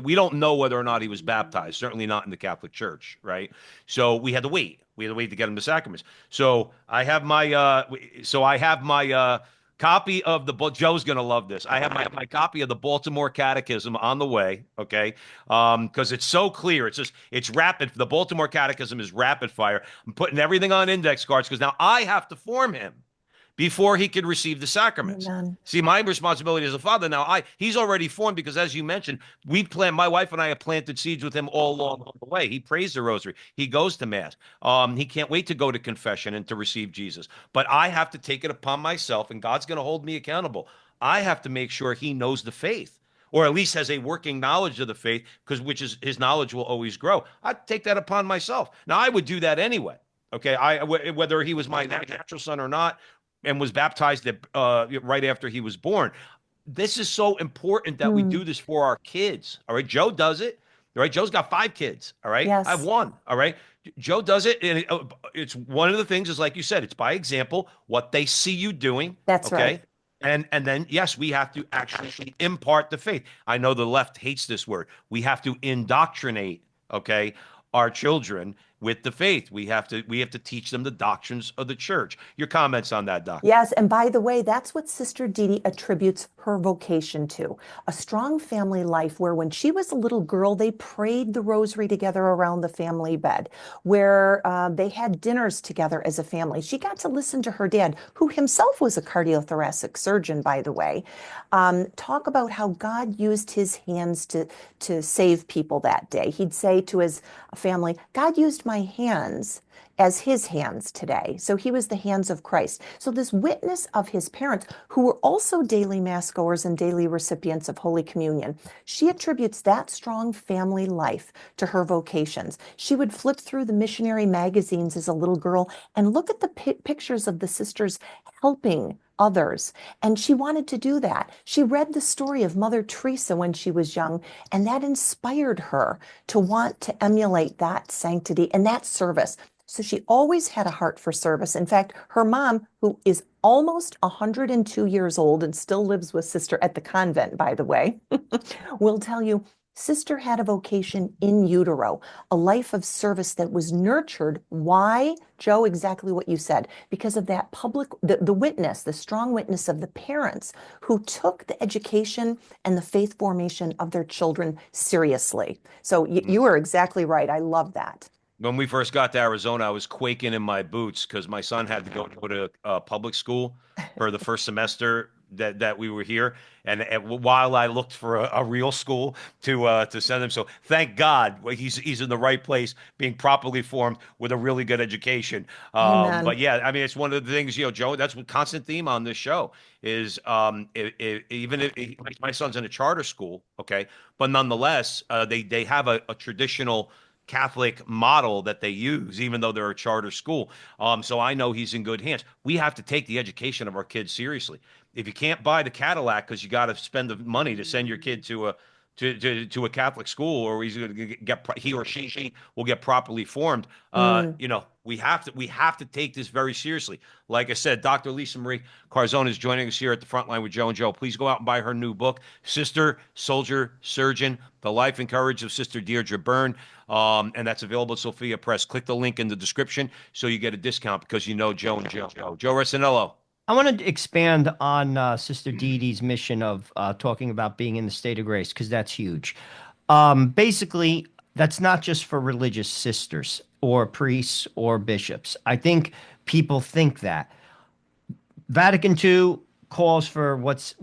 we don't know whether or not he was baptized. Certainly not in the Catholic Church, right? So we had to wait. We had to wait to get him the sacraments. So I have my copy of Joe's gonna love this. I have my copy of the Baltimore Catechism on the way, okay? Because it's so clear. It's rapid. The Baltimore Catechism is rapid fire. I'm putting everything on index cards because now I have to form him before he could receive the sacraments. Amen. See, my responsibility as a father now, he's already formed because, as you mentioned, my wife and I have planted seeds with him all along the way. He prays the rosary. He goes to mass. He can't wait to go to confession and to receive Jesus. But I have to take it upon myself, and God's going to hold me accountable. I have to make sure he knows the faith, or at least has a working knowledge of the faith, which is his knowledge will always grow. I take that upon myself. Now, I would do that anyway. Okay, whether he was my natural son or not, and was baptized right after he was born. This is so important that we do this for our kids. All right. Joe does it. All right. Joe's got 5 kids. All right. I have Yes, one. All right. Joe does it. And it's one of the things is, like you said, it's by example, what they see you doing. that's right. Okay. And then, yes, we have to actually impart the faith. I know the left hates this word. We have to indoctrinate, okay, our children with the faith. We have to teach them the doctrines of the church. Your comments on that, Doc? Yes, and by the way, that's what Sister Dee Dee attributes her vocation to. A strong family life where when she was a little girl, they prayed the rosary together around the family bed, where they had dinners together as a family. She got to listen to her dad, who himself was a cardiothoracic surgeon, by the way, talk about how God used his hands to save people that day. He'd say to his family, God used my hands as his hands today. So he was the hands of Christ. So this witness of his parents, who were also daily mass goers and daily recipients of Holy Communion, she attributes that strong family life to her vocations. She would flip through the missionary magazines as a little girl and look at the pictures of the sisters helping others. And she wanted to do that. She read the story of Mother Teresa when she was young, and that inspired her to want to emulate that sanctity and that service. So she always had a heart for service. In fact, her mom, who is almost 102 years old and still lives with Sister at the convent, by the way, will tell you Sister had a vocation in utero, a life of service that was nurtured. Why, Joe? Exactly what you said. Because of that the witness, the strong witness of the parents who took the education and the faith formation of their children seriously. So you are exactly right. I love that. When we first got to Arizona, I was quaking in my boots because my son had to go to public school for the first semester that we were here, and while I looked for a real school to send him. So thank God he's in the right place, being properly formed with a really good education. But Amen. yeah, I mean, it's one of the things, Joe. That's what constant theme on this show is. Even if my son's in a charter school, okay, but nonetheless, they have a traditional Catholic model that they use, even though they're a charter school. So I know he's in good hands. We have to take the education of our kids seriously. If you can't buy the Cadillac because you got to spend the money to send your kid to a Catholic school, or he or she will get properly formed. Mm. We have to take this very seriously. Like I said, Dr. Leisa Marie Carzon is joining us here at the front line with Joe and Joe. Please go out and buy her new book, Sister, Soldier, Surgeon: The Life and Courage of Sister Deirdre Byrne. And that's available at Sophia Press. Click the link in the description so you get a discount because you know Joe and Joe. Joe Rossinello. I want to expand on Sister Dee Dee's mission of talking about being in the state of grace, because that's huge. Basically, that's not just for religious sisters or priests or bishops. I think people think that. Vatican II calls for what's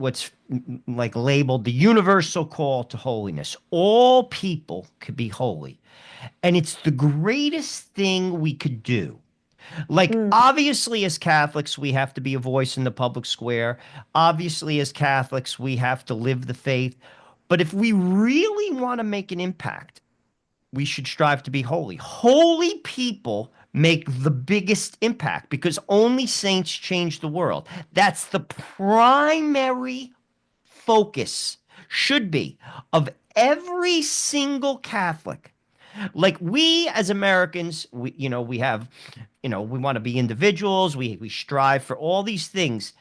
like labeled the universal call to holiness. All people could be holy. And it's the greatest thing we could do. Like, Mm, obviously, as Catholics, we have to be a voice in the public square. Obviously, as Catholics, we have to live the faith. But if we really want to make an impact, we should strive to be holy. Holy people make the biggest impact because only saints change the world. That's the primary focus, should be, of every single Catholic. Like, we as Americans, we have, we want to be individuals. We strive for all these things.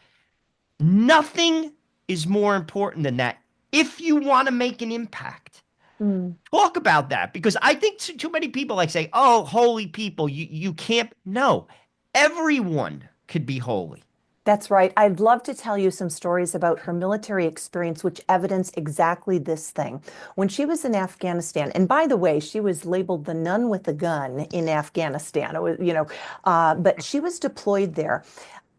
Nothing is more important than that if you want to make an impact. mm. Talk about that, because I think too many people like say, "Oh, holy people, you can't." No, everyone could be holy. That's right. I'd love to tell you some stories about her military experience, which evidence exactly this thing. When she was in Afghanistan, and by the way, she was labeled the nun with the gun in Afghanistan. It was, but she was deployed there.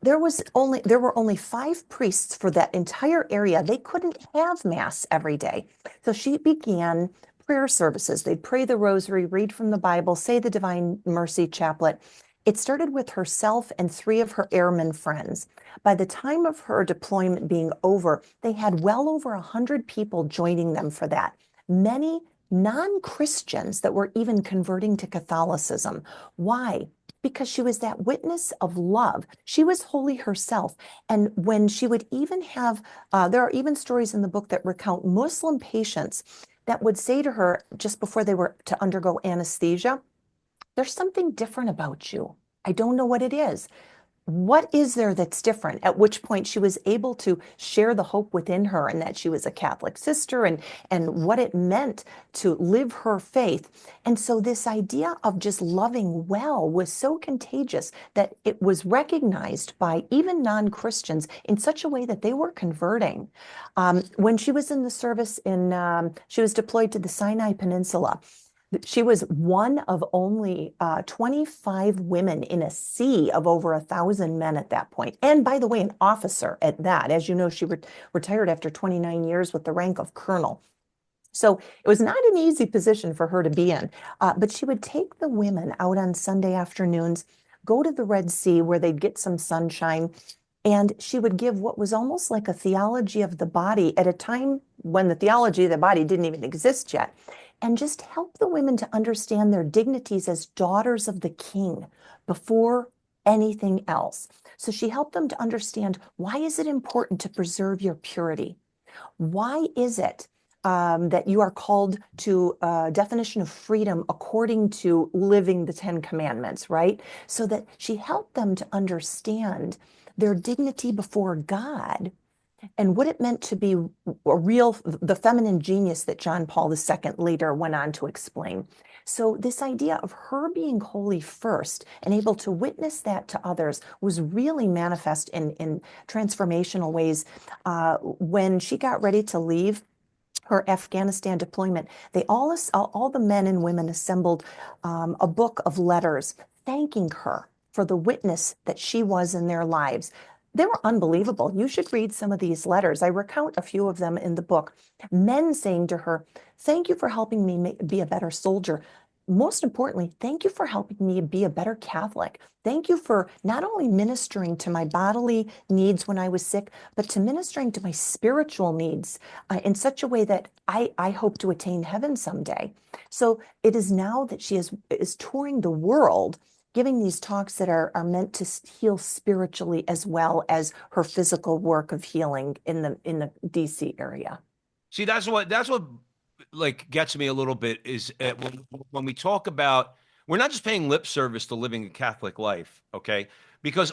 There were only 5 priests for that entire area. They couldn't have mass every day. So she began prayer services. They'd pray the rosary, read from the Bible, say the Divine Mercy Chaplet. It started with herself and 3 of her airmen friends. By the time of her deployment being over, they had well over 100 people joining them for that. Many non-Christians that were even converting to Catholicism. Why? Because she was that witness of love. She was holy herself. And when she would even have, there are even stories in the book that recount Muslim patients that would say to her just before they were to undergo anesthesia, there's something different about you. I don't know what it is. What is there that's different? At which point she was able to share the hope within her and that she was a Catholic sister and what it meant to live her faith. And so this idea of just loving well was so contagious that it was recognized by even non-Christians in such a way that they were converting. When she was in the service she was deployed to the Sinai Peninsula. She was one of only 25 women in a sea of over 1,000 men at that point. And by the way, an officer at that. As you know, she retired after 29 years with the rank of colonel. So it was not an easy position for her to be in. But she would take the women out on Sunday afternoons, go to the Red Sea where they'd get some sunshine. And she would give what was almost like a theology of the body at a time when the theology of the body didn't even exist yet, and just help the women to understand their dignities as daughters of the king before anything else. So she helped them to understand, why is it important to preserve your purity? Why is it that you are called to a definition of freedom according to living the 10 Commandments, right? So that she helped them to understand their dignity before God and what it meant to be the feminine genius that John Paul II later went on to explain. So this idea of her being holy first and able to witness that to others was really manifest in transformational ways. When she got ready to leave her Afghanistan deployment, all the men and women assembled a book of letters thanking her for the witness that she was in their lives. They were unbelievable. You should read some of these letters. I recount a few of them in the book. Men saying to her, "Thank you for helping me be a better soldier. Most importantly, thank you for helping me be a better Catholic. Thank you for not only ministering to my bodily needs when I was sick, but to ministering to my spiritual needs in such a way that I hope to attain heaven someday." So it is now that she is touring the world, giving these talks that are meant to heal spiritually as well as her physical work of healing in the DC area. See, that's what like gets me a little bit is when we talk about, we're not just paying lip service to living a Catholic life, okay? Because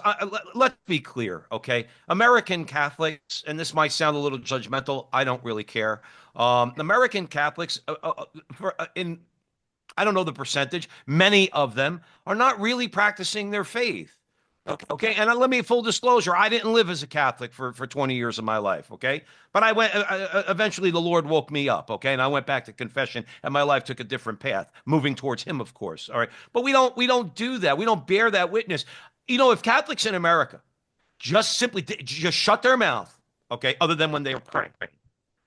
let's be clear, okay? American Catholics, and this might sound a little judgmental, I don't really care. American Catholics, in I don't know the percentage, many of them are not really practicing their faith. Okay, and let me full disclosure, I didn't live as a Catholic for 20 years of my life, okay? But I went eventually the Lord woke me up, okay? And I went back to confession and my life took a different path, moving towards him, of course. All right. But we don't do that. We don't bear that witness. If Catholics in America just simply just shut their mouth, okay, other than when they were praying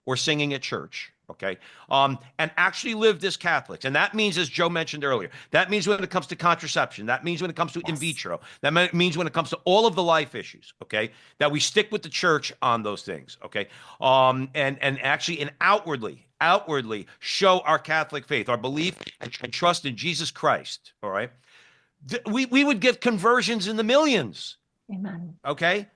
or singing at church, okay, and actually lived as Catholics. And that means, as Joe mentioned earlier, that means when it comes to contraception, that means when it comes to in Yes. vitro, that means when it comes to all of the life issues, okay, that we stick with the church on those things, okay, and actually and outwardly show our Catholic faith, our belief and trust in Jesus Christ, all right, we would get conversions in the millions, Amen. okay.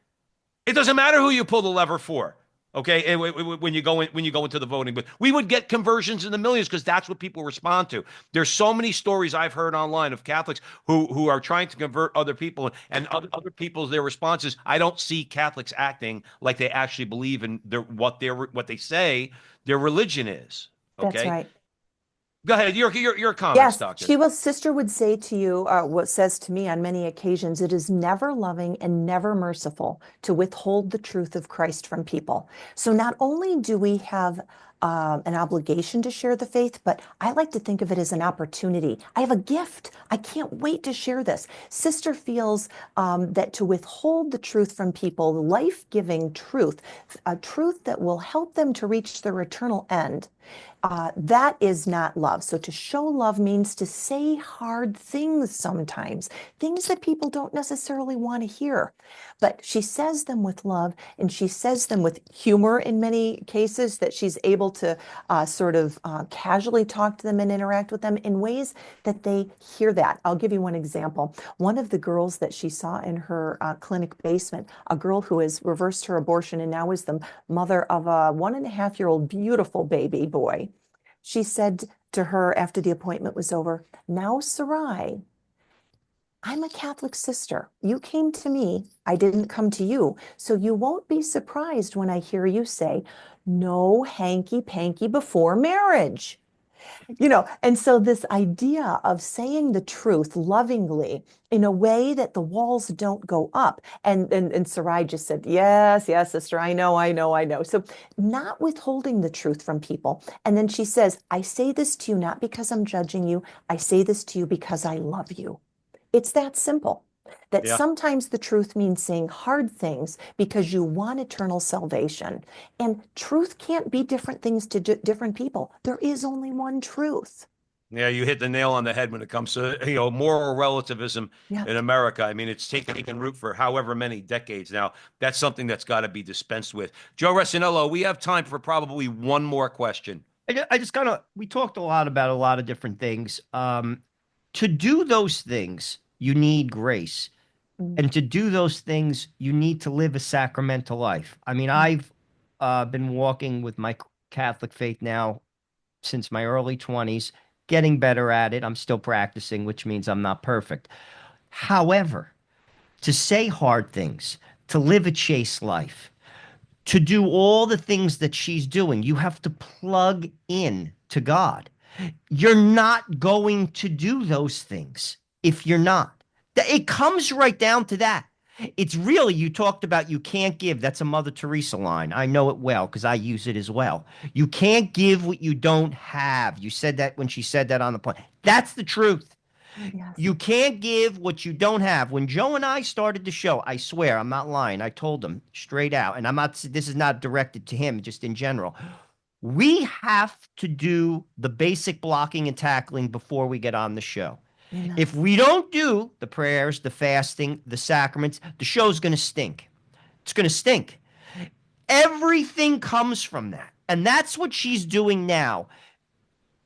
It doesn't matter who you pull the lever for. Okay, when you go into the voting, but we would get conversions in the millions because that's what people respond to. There's so many stories I've heard online of Catholics who are trying to convert other people, and other people's their responses. I don't see Catholics acting like they actually believe in what they say their religion is. That's Okay, right. go ahead. Your comments, Yes, doctor. she will. Sister would say to you, what says to me on many occasions, it is never loving and never merciful to withhold the truth of Christ from people. So not only do we have an obligation to share the faith, but I like to think of it as an opportunity. I have a gift. I can't wait to share this. Sister feels that to withhold the truth from people, life-giving truth, a truth that will help them to reach their eternal end, that is not love. So to show love means to say hard things sometimes, things that people don't necessarily want to hear. But she says them with love, and she says them with humor in many cases, that she's able to sort of casually talk to them and interact with them in ways that they hear that. I'll give you one example. One of the girls that she saw in her clinic basement, a girl who has reversed her abortion and now is the mother of a 1.5-year-old beautiful baby boy. She said to her after the appointment was over, "Now, Sarai, I'm a Catholic sister. You came to me. I didn't come to you. So you won't be surprised when I hear you say, no hanky panky before marriage." And so this idea of saying the truth lovingly in a way that the walls don't go up. And Sarai just said, yes, yes, sister, I know, I know, I know. So not withholding the truth from people. And then she says, I say this to you not because I'm judging you. I say this to you because I love you. It's that simple. That Yeah. sometimes the truth means saying hard things because you want eternal salvation. And truth can't be different things to different people. There is only one truth. Yeah, you hit the nail on the head when it comes to, moral relativism Yeah. in America. I mean, it's taken root for however many decades now. That's something that's got to be dispensed with. Joe Resinello, we have time for probably one more question. I just kind of, we talked a lot about a lot of different things. To do those things, you need grace. Mm. And to do those things, you need to live a sacramental life. I mean, Mm. I've been walking with my Catholic faith now since my early 20s, getting better at it. I'm still practicing, which means I'm not perfect. However, to say hard things, to live a chaste life, to do all the things that she's doing, you have to plug in to God. You're not going to do those things if you're not. It comes right down to that. It's really, you talked about you can't give. That's a Mother Teresa line. I know it well because I use it as well. You can't give what you don't have. You said that when she said that on the plane. That's the truth. Yes. You can't give what you don't have. When Joe and I started the show, I swear, I'm not lying. I told him straight out, and this is not directed to him, just in general. We have to do the basic blocking and tackling before we get on the show. Amen. If we don't do the prayers, the fasting, the sacraments, the show's going to stink. It's going to stink. Everything comes from that. And that's what she's doing now.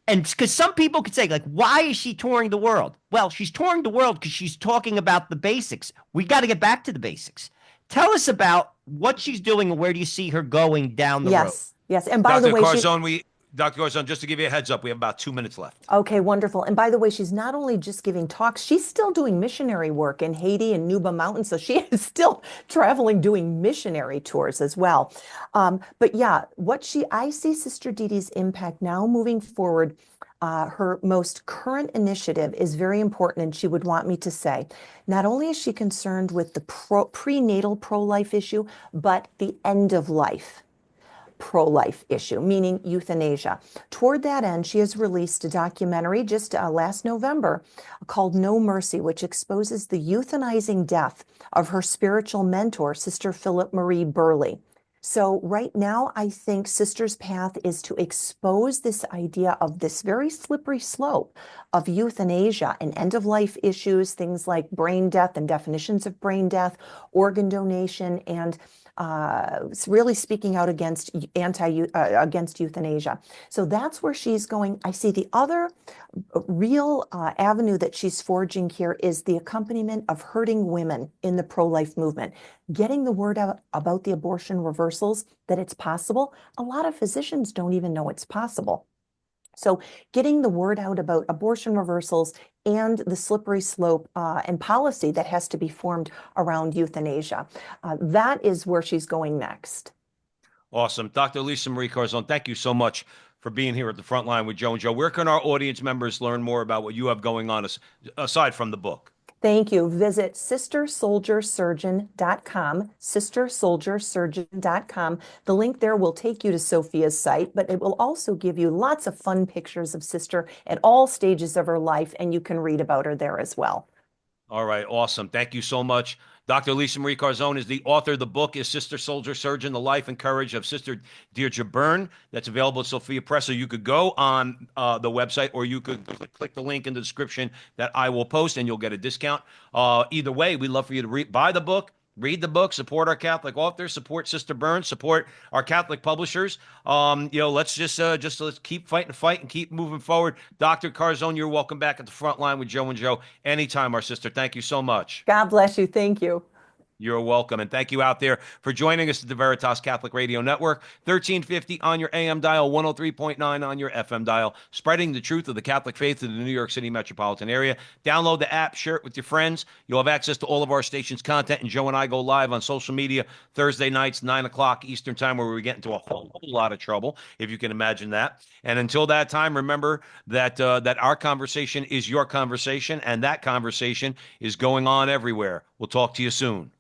And because some people could say, like, why is she touring the world? Well, she's touring the world because she's talking about the basics. We got to get back to the basics. Tell us about what she's doing and where do you see her going down the road? Yes. Yes. And by the Dr. way, Dr. Carzon, just to give you a heads up, we have about 2 minutes left. okay, wonderful. And by the way, she's not only just giving talks, she's still doing missionary work in Haiti and Nuba Mountain. So she is still traveling, doing missionary tours as well. But yeah, I see Sister Dee Dee's impact now moving forward her most current initiative is very important, and she would want me to say, not only is she concerned with the prenatal pro-life issue, but the end of life pro-life issue, meaning euthanasia. Toward that end, she has released a documentary just last November called No Mercy, which exposes the euthanizing death of her spiritual mentor, Sister Philip Marie Burley. So right now, I think Sister's path is to expose this idea of this very slippery slope of euthanasia and end-of-life issues, things like brain death and definitions of brain death, organ donation, and really speaking out against against euthanasia. So that's where she's going. I see the other real avenue that she's forging here is the accompaniment of hurting women in the pro-life movement, getting the word out about the abortion reversals, that it's possible. A lot of physicians don't even know it's possible. So getting the word out about abortion reversals and the slippery slope and policy that has to be formed around euthanasia. That is where she's going next. Awesome. Dr. Leisa Marie Carzon, thank you so much for being here at the front line with Joe and Joe. Where can our audience members learn more about what you have going on aside from the book? Thank you. Visit sistersoldiersurgeon.com, sistersoldiersurgeon.com. The link there will take you to Sophia's site, but it will also give you lots of fun pictures of Sister at all stages of her life, and you can read about her there as well. All right, awesome. Thank you so much. Dr. Leisa Marie Carzon is the author. The book is Sister Soldier Surgeon, The Life and Courage of Sister Deirdre Byrne. That's available at Sophia Press. So you could go on the website, or you could click the link in the description that I will post, and you'll get a discount. Either way, we'd love for you to buy the book. Read the book, support our Catholic authors, support Sister Byrne, support our Catholic publishers. Let's let's keep fighting the fight and keep moving forward. Dr. Carzon, you're welcome back at the front line with Joe and Joe anytime, our sister. Thank you so much. God bless you. Thank you. You're welcome. And thank you out there for joining us at the Veritas Catholic Radio Network, 1350 on your AM dial, 103.9 on your FM dial, spreading the truth of the Catholic faith in the New York City metropolitan area. Download the app, share it with your friends. You'll have access to all of our station's content. And Joe and I go live on social media Thursday nights, 9 o'clock Eastern time, where we get into a whole lot of trouble, if you can imagine that. And until that time, remember that our conversation is your conversation, and that conversation is going on everywhere. We'll talk to you soon.